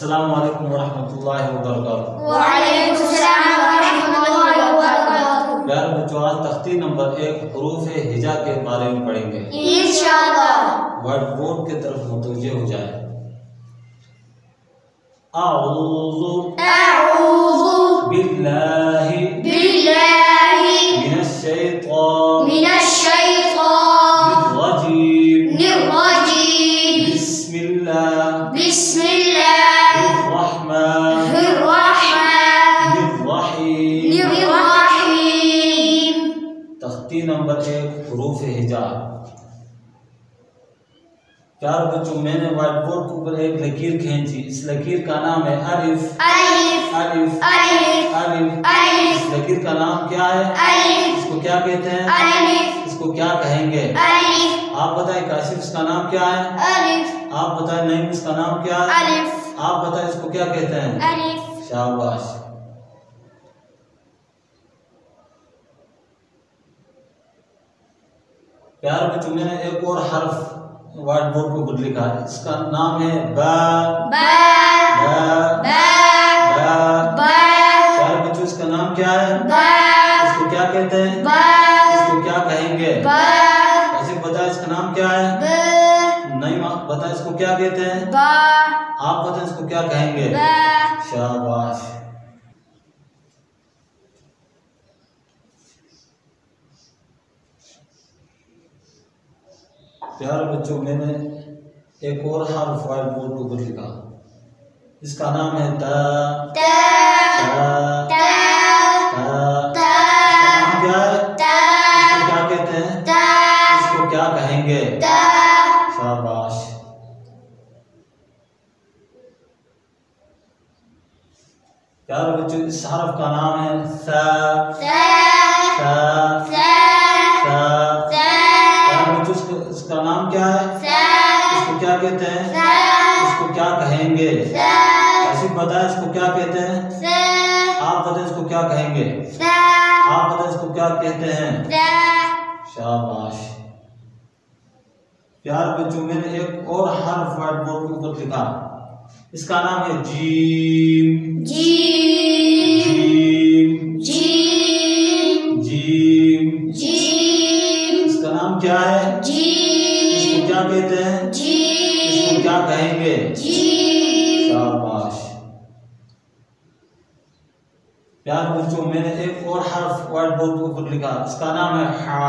अस्सलामु अलैकुम वरहमतुल्लाहि वबरकातुहू। वालेकुम सलाम वरहमतुल्लाहि वबरकातुहू। प्यारे बच्चों, आज तख्ती नंबर 1 हुरूफ हिजा के बारे में पढ़ेंगे इंशाअल्लाह। व्हाइट बोर्ड की तरफ मुतवज्जे हो जाए। अऊज़ु बिल्लाहि मिनश शैतानिर रजीम। बिस्मिल्लाहिर रहमानिर रहीम। तख्ती नंबर 1 हुरूफ हिजा। प्यारे बच्चों, मैंने व्हाइट बोर्ड के ऊपर एक लकीर खींची। इस लकीर का नाम है अलिफ। इस लकीर का नाम क्या है? इसको क्या कहते हैं? इसको क्या कहेंगे? आप बताएं काशिफ, इसका नाम क्या है? आप बताएं नईम, इसका नाम क्या है? आप बताएं इसको क्या कहते हैं? शाबाश। प्यारे बच्चों, मैंने एक और हर्फ व्हाइट बोर्ड के ऊपर लिखा है। इसका नाम है बा। प्यारे बच्चों, इसका नाम क्या है? इसको क्या कहते हैं? इसको क्या कहेंगे? ऐसे बताए इसका नाम क्या है? नहीं, आप बताए इसको क्या कहते हैं? आप बताए इसको क्या कहेंगे? शाबाश। प्यारे बच्चों, मैंने एक और हर्फ व्हाइट बोर्ड के ऊपर लिखा। इसका नाम है ता। क्या कहते हैं? इसको क्या कहेंगे? शाबाश। प्यारे बच्चों, इस हर्फ का नाम है सा। प्यारे बच्चों, इसका नाम क्या है? इसको क्या कहते हैं? इसको क्या कहेंगे? ऐसे बताए इसको क्या कहते हैं? आप बताए इसको क्या कहेंगे? आप बताए इसको क्या कहते हैं? शाबाश। प्यारे बच्चों, मैंने एक और हर्फ व्हाइट बोर्ड के ऊपर लिखा। इसका नाम है जीम। इसका नाम क्या है? इसको क्या कहते हैं? इसको क्या कहेंगे? शाबाश। प्यारे बच्चों, मैंने एक और हर्फ व्हाइट बोर्ड के ऊपर लिखा। इसका नाम है हा।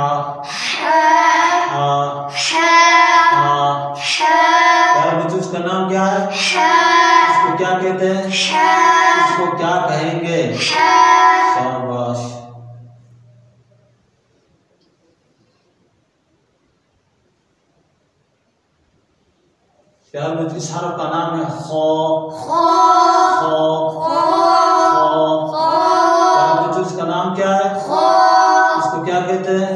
प्यारे बच्चों, इसका नाम क्या है? इसको क्या कहते हैं? इसको क्या कहेंगे? शाबाश। प्यारे बच्चों, इस हर्फ का नाम है खो। प्यारे बच्चों, इसका नाम क्या है? इसको क्या कहते हैं?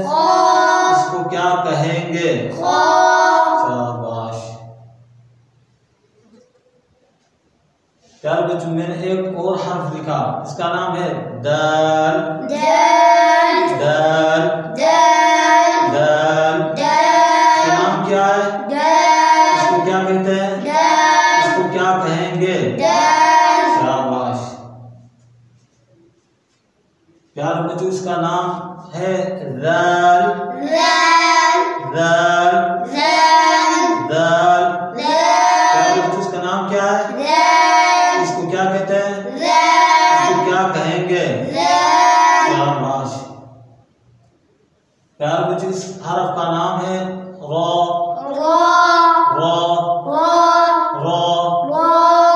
इसको क्या कहेंगे? शाबाश। प्यारे बच्चों, मैंने एक और हर्फ लिखा। इसका नाम है दाल। इसका नाम क्या है? इसको क्या कहते हैं? इसको क्या कहेंगे? शाबाश। प्यारे बच्चों, इसका नाम है दाल। प्यारे बच्चों, इसका नाम क्या है? इसको क्या कहते हैं? इसको क्या कहेंगे? शाबाश। प्यारे बच्चों, इस हर्फ का नाम है रो।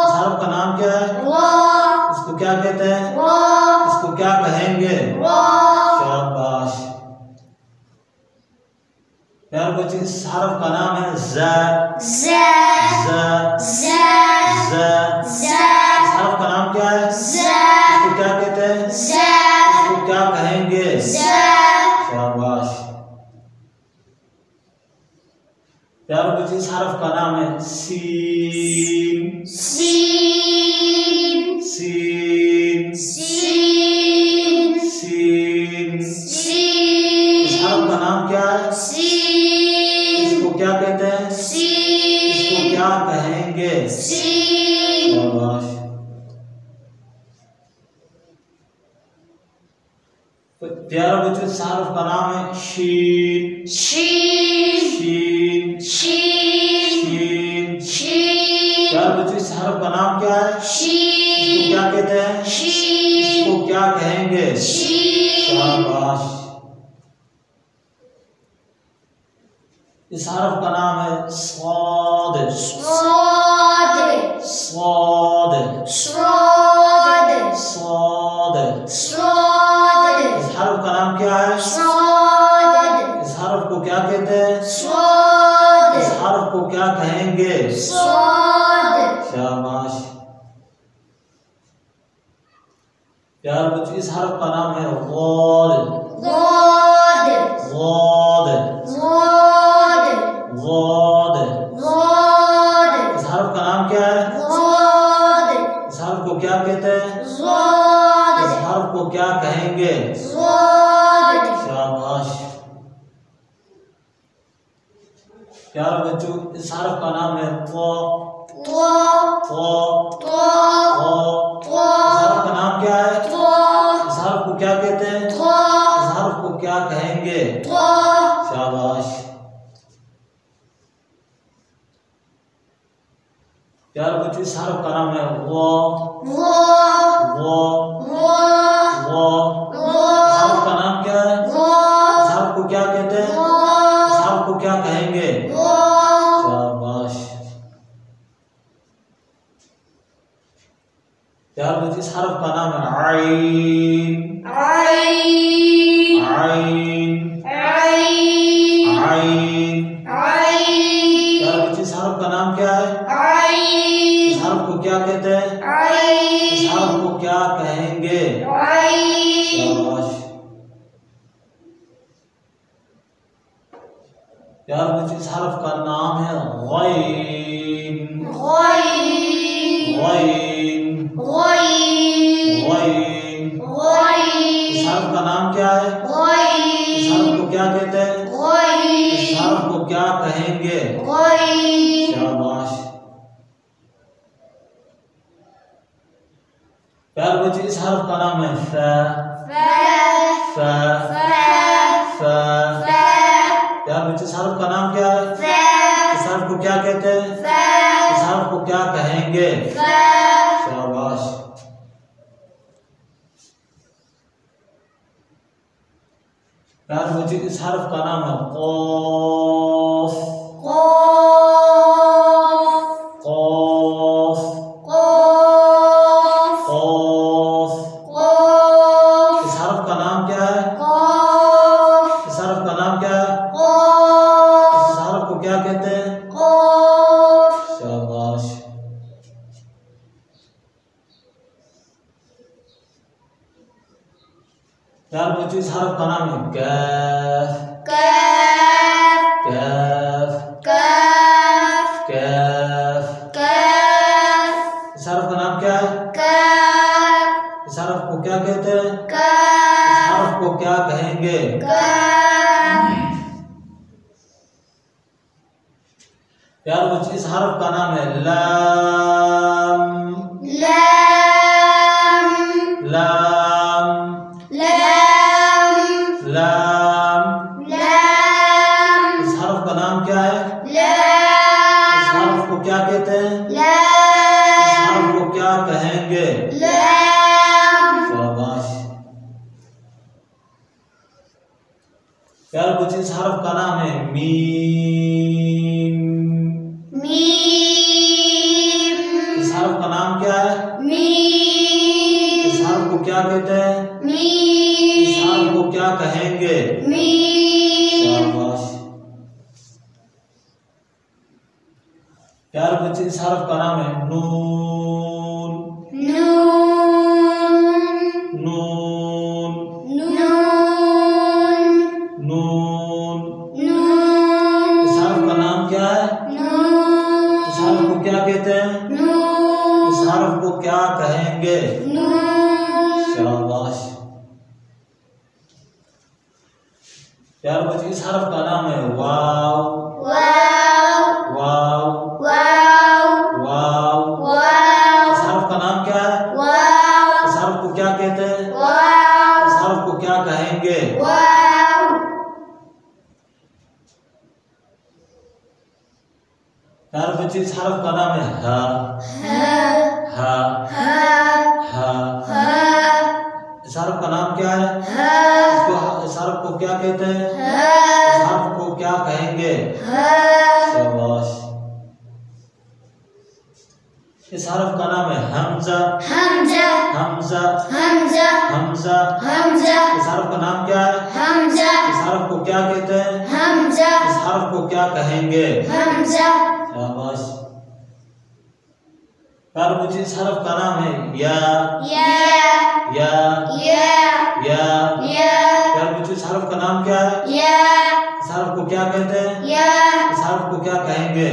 इस हर्फ का नाम क्या है? इसको क्या कहते हैं? इसको क्या कहेंगे? शाबाश। प्यारे बच्चों, इस हर्फ का नाम है ज़ा। इस हर्फ का नाम क्या है? इसको क्या कहते हैं? इसको क्या कहेंगे? शाबाश। प्यारे बच्चों, इस हर्फ का नाम है सीन। इस हर्फ का नाम क्या है? इसको क्या कहते हैं? इसको क्या कहेंगे? शाबाश। प्यारे बच्चों इस हर्फ का नाम है शीन। शीन शीन शीन शीन। शीन प्यारे बच्चों इस हर्फ का नाम क्या है? इसको शीन क्या कहते हैं? शीन इसको क्या कहेंगे? शीन शाबाश। इस हर्फ का नाम है स्वाद। स्वाद स्वाद स्वाद स्वाद। स्वाद इस हर्फ का नाम क्या है? स्वाद इस हर्फ को क्या कहते हैं? स्वाद इस हर्फ को क्या कहेंगे? स्वाद शाबाश। प्यारे बच्चों इस हर्फ का नाम है गौद। गौद गौद गौद गौद। गौद इस हर्फ का नाम क्या है? गौद इस हर्फ को क्या कहते हैं? गौद इस हर्फ को क्या कहेंगे? गौद शाबाश। प्यारे बच्चों इस हर्फ का नाम है तो। तो तो तो इस हर्फ का नाम क्या है? तो इस हर्फ को क्या कहते हैं? तो इस हर्फ को क्या कहेंगे? तो शाबाश। प्यारे बच्चों इस हर्फ का नाम है वो। वो वो वो वो इस हर्फ का नाम क्या है? वो इस हर्फ को क्या कहते हैं? इस हर्फ को क्या कहेंगे? शाबाश। प्यारे बच्चों इस हर्फ का नाम है आइन। आइन आइन आइन आइन। आइन प्यारे बच्चों इस हर्फ का नाम क्या है? आइन इस हर्फ को क्या कहते हैं? इस हर्फ को क्या कहेंगे? आइन शाबाश। प्यारे बच्चों इस हर्फ का नाम है गैन। गैन गैन गैन गैन। इस गैन हर्फ का नाम क्या है? इस हर्फ को क्या कहते हैं? इस हर्फ को क्या कहेंगे? शाबाश। प्यारे बच्चों इस हर्फ का नाम है फा। फा फा। प्यारे बच्चों इस हर्फ का नाम क्या है? इस हर्फ को क्या कहते हैं? इस हर्फ को क्या कहेंगे? शाबाश। प्यारे बच्चों इस हर्फ का नाम है कौफ। कौफ कौफ। इस हर्फ का नाम क्या है? इस हर्फ का नाम क्या है? इस हर्फ को क्या कहते हैं? शाबाश। प्यारे बच्चों इस हर्फ का नाम है कैफ। कैफ कैफ। इस हर्फ का नाम क्या है? इस हर्फ को क्या कहते हैं? इस हर्फ को क्या कहेंगे? प्यारे बच्चों इस हर्फ का नाम है लाम। लाम लाम। इस हर्फ का नाम क्या है? इस हर्फ को क्या कहते हैं? इस हर्फ को क्या कहेंगे? शाबाश। प्यारे बच्चों इस हर्फ का नाम है मीम। इस हर्फ का नाम क्या है? इस हर्फ को क्या कहते हैं? इस हर्फ को क्या कहेंगे? शाबाश। प्यारे बच्चे इस हर्फ का नाम है नून। नून नून। इस हर्फ का नाम क्या है? इस हर्फ को क्या कहते हैं? इस हर्फ को क्या कहेंगे? शाबाश। प्यारे बच्चे इस हर्फ का नाम है वाव। वाव वाव। इस हर्फ का नाम क्या है? इस हर्फ को क्या कहते हैं? इस हर्फ को क्या कहेंगे? बच्चे इस हरफ का नाम है हा। हा। हा। इस हरफ का नाम क्या है? इस हरफ को क्या कहते हैं? इस हरफ को क्या कहेंगे? शाबाश। इस हरफ का नाम है हमजा। हमजा। हमजा। हमजा। इस हरफ का नाम क्या है? इस हरफ को क्या कहते हैं? इस हरफ को क्या कहेंगे? शाबाश। प्यारे बच्चे इस हरफ का नाम है या। या। प्यारे बच्चे इस हरफ का नाम क्या है? इस हरफ को क्या कहते हैं? इस हरफ को क्या कहेंगे?